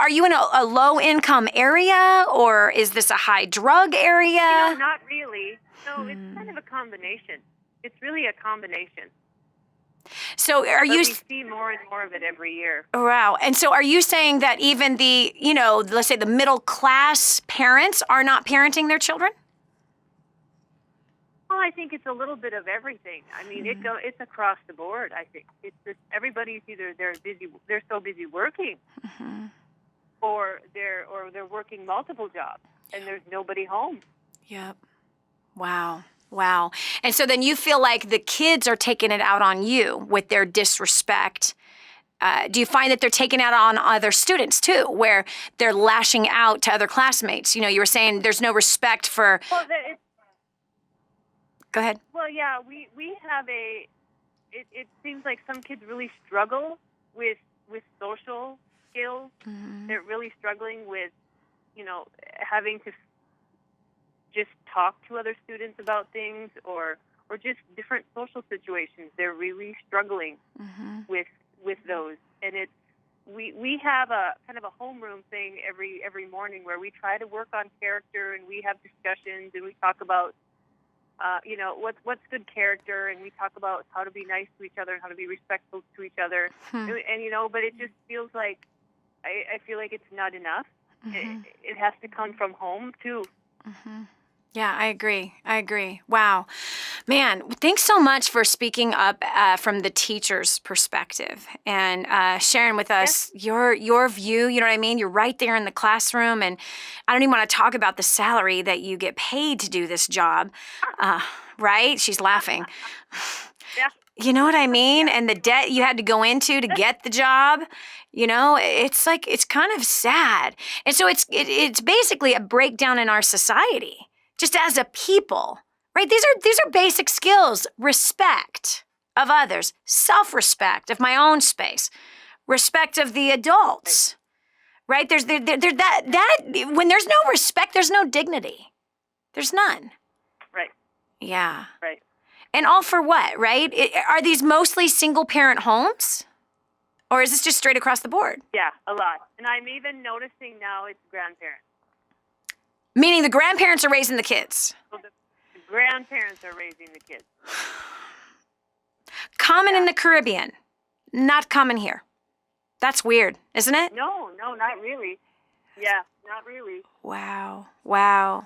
you in a low-income area, or is this a high-drug area? Not really. No, it's kind of a combination. It's really a combination. So we see more and more of it every year. Wow. And so are you saying that even the, let's say the middle-class parents are not parenting their children? Well, I think it's a little bit of everything. I mean, it's across the board. I think it's just everybody's either they're so busy working, or they're working multiple jobs, and there's nobody home. Yep. Wow. And so then you feel like the kids are taking it out on you with their disrespect. Do you find that they're taking it out on other students too, where they're lashing out to other classmates? You were saying there's no respect for. Well, Go ahead. Well, yeah, we have it seems like some kids really struggle with social skills. They're really struggling with, having to just talk to other students about things or just different social situations. They're really struggling with those. And it's we have a kind of a homeroom thing every morning where we try to work on character, and we have discussions, and we talk about what's good character, and we talk about how to be nice to each other and how to be respectful to each other. And but it just feels like I feel like it's not enough. It has to come from home too. Yeah, I agree. Wow. Man, thanks so much for speaking up from the teacher's perspective and sharing with us your view. You know what I mean? You're right there in the classroom, and I don't even want to talk about the salary that you get paid to do this job. Right? She's laughing. Yeah. You know what I mean? And the debt you had to go into to get the job. It's like, it's kind of sad. And so it's basically a breakdown in our society. Just as a people, right? These are basic skills: respect of others, self-respect of my own space, respect of the adults, right? There's that when there's no respect, there's no dignity. There's none. Right. Yeah. Right. And all for what, right? Are these mostly single-parent homes, or is this just straight across the board? Yeah, a lot. And I'm even noticing now it's grandparents. Meaning the grandparents are raising the kids. Well, the grandparents are raising the kids. Common in the Caribbean, not common here. That's weird, isn't it? No, not really. Yeah, not really. Wow. So,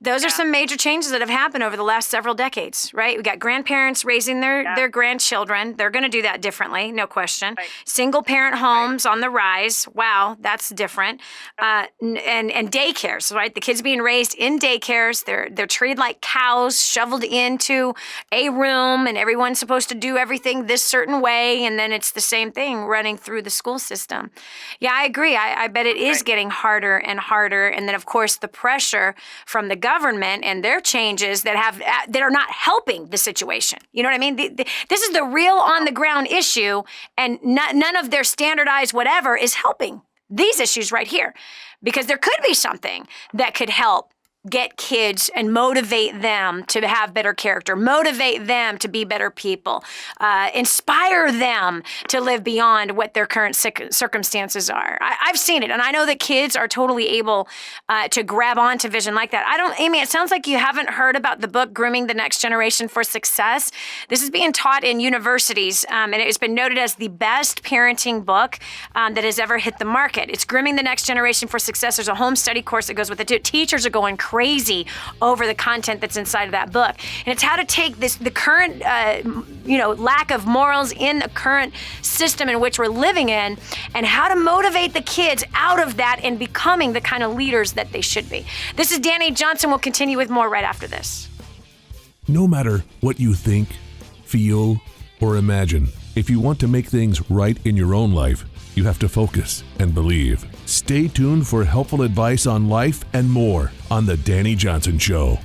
Those are some major changes that have happened over the last several decades, right? We got grandparents raising their grandchildren. They're going to do that differently, no question. Right. Single parent homes on the rise. Wow, that's different. And daycares, right? The kids being raised in daycares. They're treated like cows, shoveled into a room, and everyone's supposed to do everything this certain way, and then it's the same thing running through the school system. Yeah, I agree. I bet it is getting harder and harder. And then, of course, the pressure from the government and their changes that are not helping the situation. You know what I mean? This is the real on-the-ground issue, and none of their standardized whatever is helping these issues right here, because there could be something that could help get kids and motivate them to have better character, motivate them to be better people, inspire them to live beyond what their current circumstances are. I've seen it, and I know that kids are totally able to grab onto vision like that. Amy, it sounds like you haven't heard about the book, Grooming the Next Generation for Success. This is being taught in universities, and it's been noted as the best parenting book that has ever hit the market. It's Grooming the Next Generation for Success. There's a home study course that goes with it too. Teachers are going crazy over the content that's inside of that book. And it's how to take the current, lack of morals in the current system in which we're living in, and how to motivate the kids out of that and becoming the kind of leaders that they should be. This is Dani Johnson. We'll continue with more right after this. No matter what you think, feel, or imagine, if you want to make things right in your own life, you have to focus and believe. Stay tuned for helpful advice on life and more on The Dani Johnson Show.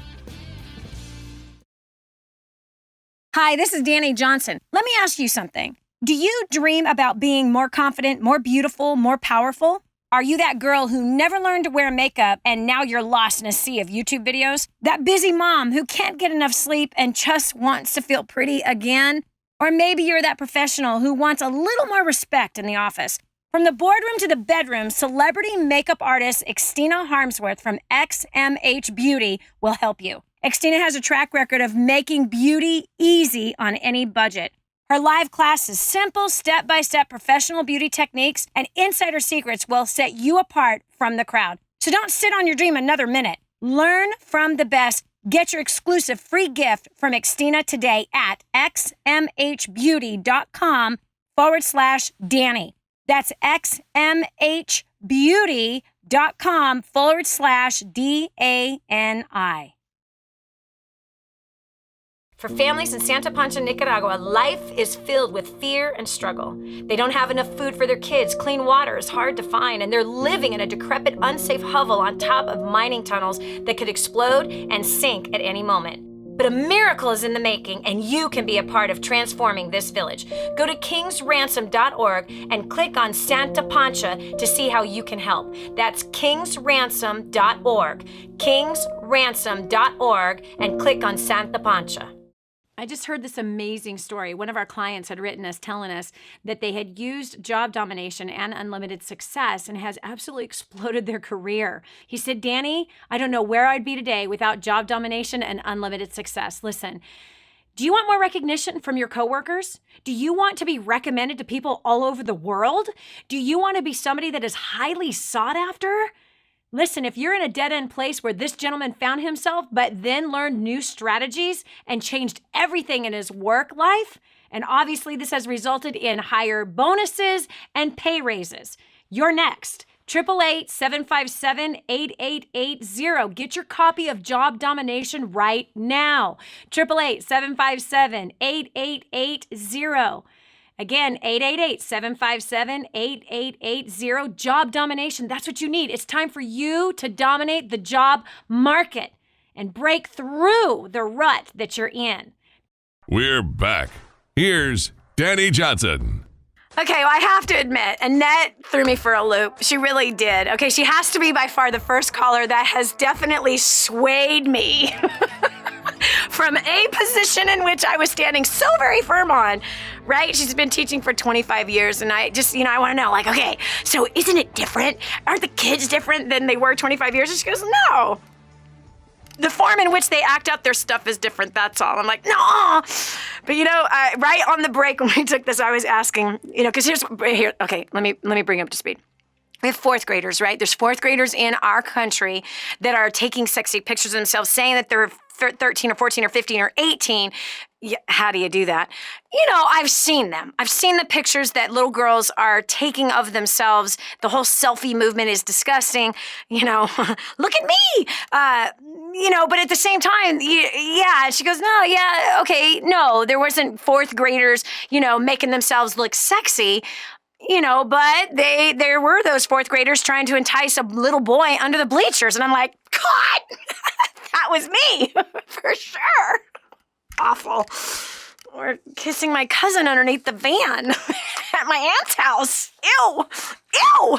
Hi, this is Dani Johnson. Let me ask you something. Do you dream about being more confident, more beautiful, more powerful? Are you that girl who never learned to wear makeup and now you're lost in a sea of YouTube videos? That busy mom who can't get enough sleep and just wants to feel pretty again? Or maybe you're that professional who wants a little more respect in the office. From the boardroom to the bedroom, celebrity makeup artist Christa Harmsworth from XMH Beauty will help you. Christa has a track record of making beauty easy on any budget. Her live classes, simple step-by-step professional beauty techniques and insider secrets will set you apart from the crowd. So don't sit on your dream another minute. Learn from the best. Get your exclusive free gift from Christa today at xmhbeauty.com/Dani. That's xmhbeauty.com/DANI. For families in Santa Pancha, Nicaragua, life is filled with fear and struggle. They don't have enough food for their kids, clean water is hard to find, and they're living in a decrepit, unsafe hovel on top of mining tunnels that could explode and sink at any moment. But a miracle is in the making, and you can be a part of transforming this village. Go to kingsransom.org and click on Santa Pancha to see how you can help. That's kingsransom.org, kingsransom.org, and click on Santa Pancha. I just heard this amazing story. One of our clients had written us telling us that they had used job domination and unlimited success and has absolutely exploded their career. He said, Dani, I don't know where I'd be today without job domination and unlimited success. Listen, do you want more recognition from your coworkers? Do you want to be recommended to people all over the world? Do you want to be somebody that is highly sought after? Listen, if you're in a dead-end place where this gentleman found himself, but then learned new strategies and changed everything in his work life, and obviously this has resulted in higher bonuses and pay raises, you're next. 888-757-8880. Get your copy of Job Domination right now. 888-757-8880. Again, 888-757-8880. Job domination. That's what you need. It's time for you to dominate the job market and break through the rut that you're in. We're back. Here's Dani Johnson. Okay, well, I have to admit, Annette threw me for a loop. She really did. Okay, she has to be by far the first caller that has definitely swayed me from a position in which I was standing so very firm on, right? She's been teaching for 25 years, and I just, I want to know, like, okay, so isn't it different? Aren't the kids different than they were 25 years? And she goes, no. The form in which they act out their stuff is different, that's all. I'm like, no. But right on the break when we took this, I was asking, because here, okay, let me bring you up to speed. We have fourth graders, right? There's fourth graders in our country that are taking sexy pictures of themselves, saying that they're 13 or 14 or 15 or 18. Yeah, how do you do that? I've seen them. I've seen the pictures that little girls are taking of themselves. The whole selfie movement is disgusting. Look at me. But at the same time, yeah. She goes, no, yeah, okay, no, there wasn't fourth graders, making themselves look sexy. But there were those fourth graders trying to entice a little boy under the bleachers. And I'm like, God, that was me for sure. Awful. Or kissing my cousin underneath the van at my aunt's house. Ew. Ew.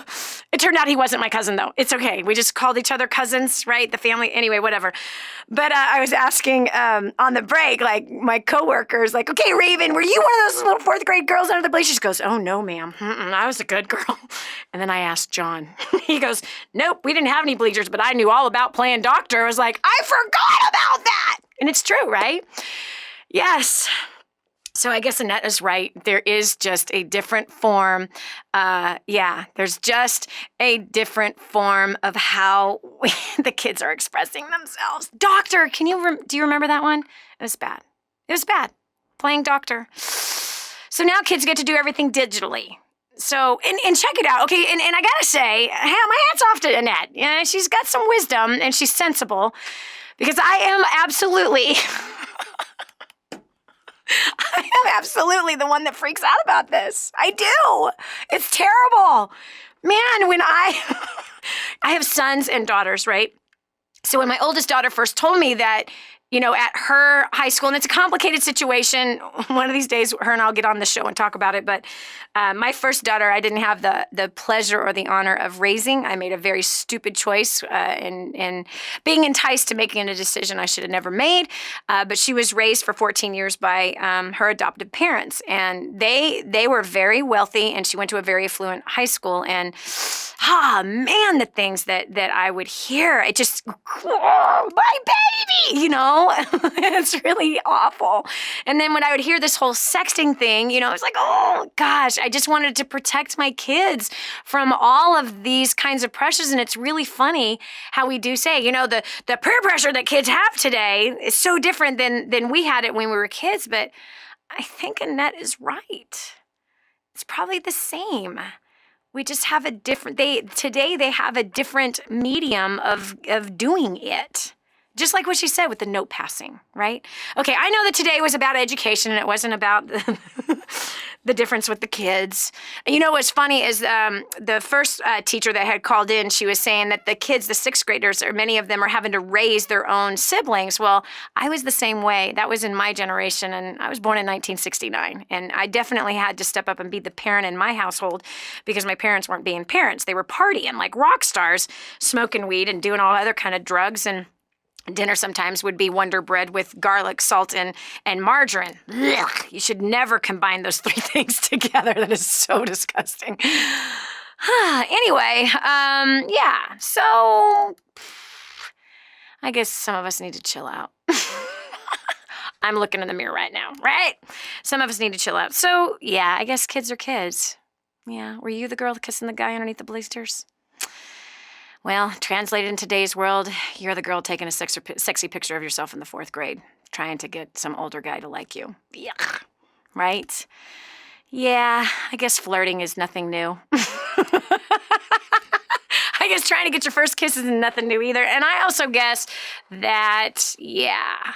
It turned out he wasn't my cousin, though. It's okay. We just called each other cousins, right? The family. Anyway, whatever. But I was asking on the break, like, my coworkers, like, okay, Raven, were you one of those little fourth grade girls under the bleachers? She goes, oh, no, ma'am. I was a good girl. And then I asked John. He goes, nope, we didn't have any bleachers, but I knew all about playing doctor. I was like, I forgot about that. And it's true, right? Yes. So I guess Annette is right. There is just a different form. There's just a different form of how the kids are expressing themselves. Doctor, do you remember that one? It was bad. It was bad. Playing doctor. So now kids get to do everything digitally. So, and check it out. Okay, and I gotta say, my hat's off to Annette. Yeah, she's got some wisdom and she's sensible, because I am absolutely the one that freaks out about this. I do. It's terrible. Man, when I have sons and daughters, right? So when my oldest daughter first told me that, at her high school, and it's a complicated situation. One of these days, her and I'll get on the show and talk about it. But my first daughter, I didn't have the pleasure or the honor of raising. I made a very stupid choice in being enticed to making a decision I should have never made. But she was raised for 14 years by her adoptive parents. And they were very wealthy, and she went to a very affluent high school. And, man, the things that I would hear, it just, oh, my baby, it's really awful. And then when I would hear this whole sexting thing, it was like, oh gosh, I just wanted to protect my kids from all of these kinds of pressures. And it's really funny how we do say, the peer pressure that kids have today is so different than we had it when we were kids. But I think Annette is right. It's probably the same. We just have today they have a different medium of doing it. Just like what she said with the note passing, right? Okay, I know that today was about education and it wasn't about the difference with the kids. And you know what's funny is the first teacher that had called in, she was saying that the kids, the sixth graders, or many of them are having to raise their own siblings. Well, I was the same way. That was in my generation, and I was born in 1969. And I definitely had to step up and be the parent in my household because my parents weren't being parents. They were partying like rock stars, smoking weed and doing all other kind of drugs. And dinner sometimes would be Wonder Bread with garlic, salt, and margarine. Ugh, you should never combine those three things together. That is so disgusting. Anyway, yeah, so I guess some of us need to chill out. I'm looking in the mirror right now, right? Some of us need to chill out. So, yeah, I guess kids are kids. Yeah, were you the girl kissing the guy underneath the bleachers? Well, translated in today's world, you're the girl taking a sexy picture of yourself in the 4th grade, trying to get some older guy to like you. Yuck. Right? Yeah, I guess flirting is nothing new. I guess trying to get your first kiss is nothing new either. And I also guess that, yeah,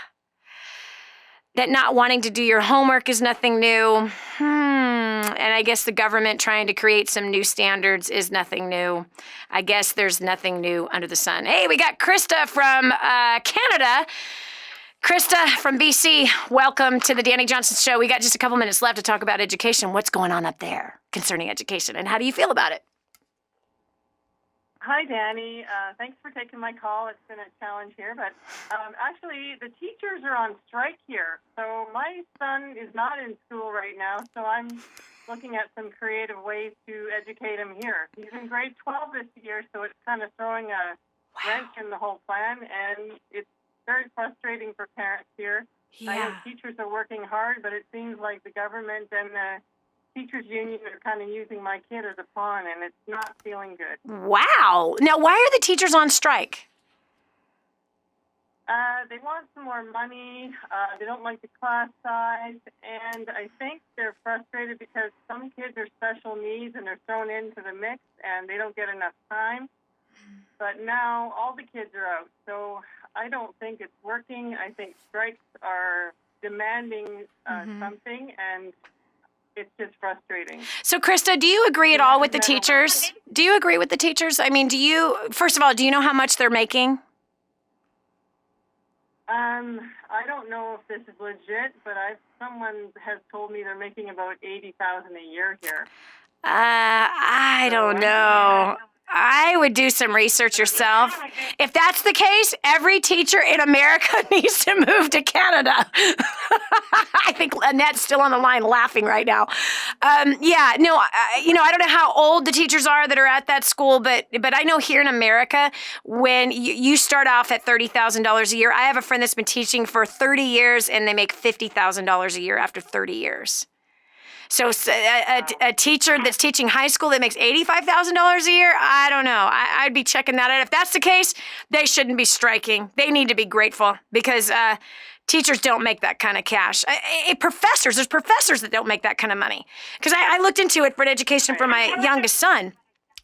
that not wanting to do your homework is nothing new. And I guess the government trying to create some new standards is nothing new. I guess there's nothing new under the sun. Hey, we got Christa from Canada. Christa from BC, welcome to the Dani Johnson Show. We got just a couple minutes left to talk about education. What's going on up there concerning education, and how do you feel about it? Hi, Dani. Thanks for taking my call. It's been a challenge here, but actually the teachers are on strike here. So my son is not in school right now, so I'm looking at some creative ways to educate him here. He's in grade 12 this year, so it's kind of throwing a wrench in the whole plan, and it's very frustrating for parents here. Yeah. I know teachers are working hard, but it seems like the government and the teachers union are kind of using my kid as a pawn, and it's not feeling good. Wow. Now, why are the teachers on strike? They want some more money. They don't like the class size, and I think they're frustrated because some kids are special needs and they're thrown into the mix, and they don't get enough time. But now all the kids are out, so I don't think it's working. I think strikes are demanding something, and it's just frustrating. So, Christa, do you agree at all with the teachers? Do you agree with the teachers? I mean, first of all, do you know how much they're making? I don't know if this is legit, but someone has told me they're making about $80,000 a year here. I don't know. I would do some research yourself. If that's the case, every teacher in America needs to move to Canada. I think Annette's still on the line laughing right now. I don't know how old the teachers are that are at that school, but I know here in America, when you start off at $30,000 a year, I have a friend that's been teaching for 30 years, and they make $50,000 a year after 30 years. So a teacher that's teaching high school that makes $85,000 a year, I don't know. I'd be checking that out. If that's the case, they shouldn't be striking. They need to be grateful because teachers don't make that kind of cash. There's professors that don't make that kind of money. Because I looked into it for education for my youngest son.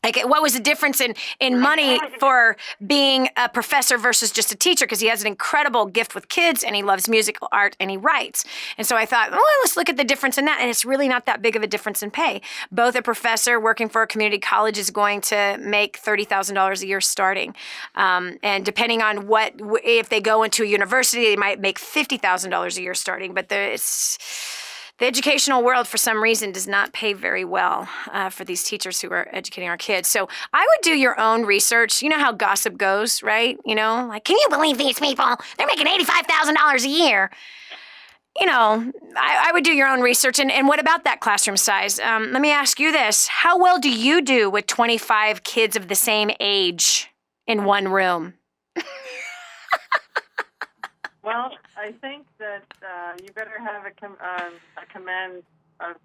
Like, what was the difference in money for being a professor versus just a teacher? Because he has an incredible gift with kids, and he loves musical art, and he writes. And so I thought, let's look at the difference in that. And it's really not that big of a difference in pay. Both a professor working for a community college is going to make $30,000 a year starting. And depending on if they go into a university, they might make $50,000 a year starting. But the educational world, for some reason, does not pay very well for these teachers who are educating our kids. So I would do your own research. You know how gossip goes, right? You know, like, can you believe these people? They're making $85,000 a year. You know, I would do your own research. And what about that classroom size? Let me ask you this. How well do you do with 25 kids of the same age in one room? Well, I think that you better have a command of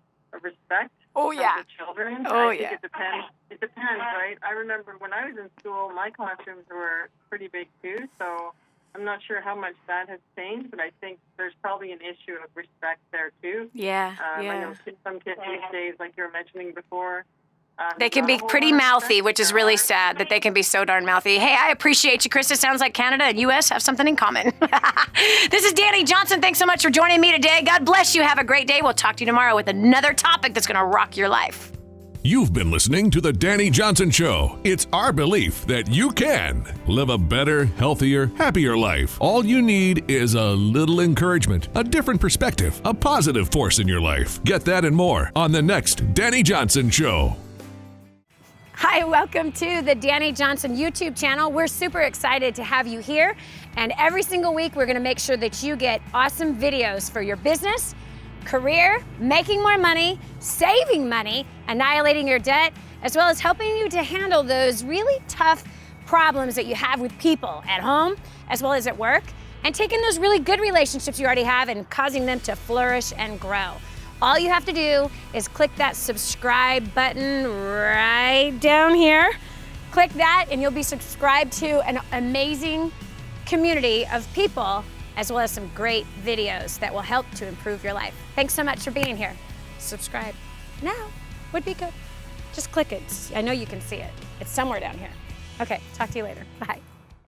respect for the children. I think it depends. It depends, right? I remember when I was in school, my classrooms were pretty big too, so I'm not sure how much that has changed, but I think there's probably an issue of respect there too. Yeah, I know some kids these days, like you were mentioning before, They can be pretty mouthy, which is really sad that they can be so darn mouthy. Hey, I appreciate you, Christa. Sounds like Canada and U.S. have something in common. This is Dani Johnson. Thanks so much for joining me today. God bless you. Have a great day. We'll talk to you tomorrow with another topic that's going to rock your life. You've been listening to The Dani Johnson Show. It's our belief that you can live a better, healthier, happier life. All you need is a little encouragement, a different perspective, a positive force in your life. Get that and more on the next Dani Johnson Show. Hi, welcome to the Dani Johnson YouTube channel. We're super excited to have you here. And every single week, we're going to make sure that you get awesome videos for your business, career, making more money, saving money, annihilating your debt, as well as helping you to handle those really tough problems that you have with people at home as well as at work, and taking those really good relationships you already have and causing them to flourish and grow. All you have to do is click that subscribe button right down here. Click that and you'll be subscribed to an amazing community of people as well as some great videos that will help to improve your life. Thanks so much for being here. Subscribe now would be good. Just click it. I know you can see it. It's somewhere down here. Okay, talk to you later. Bye.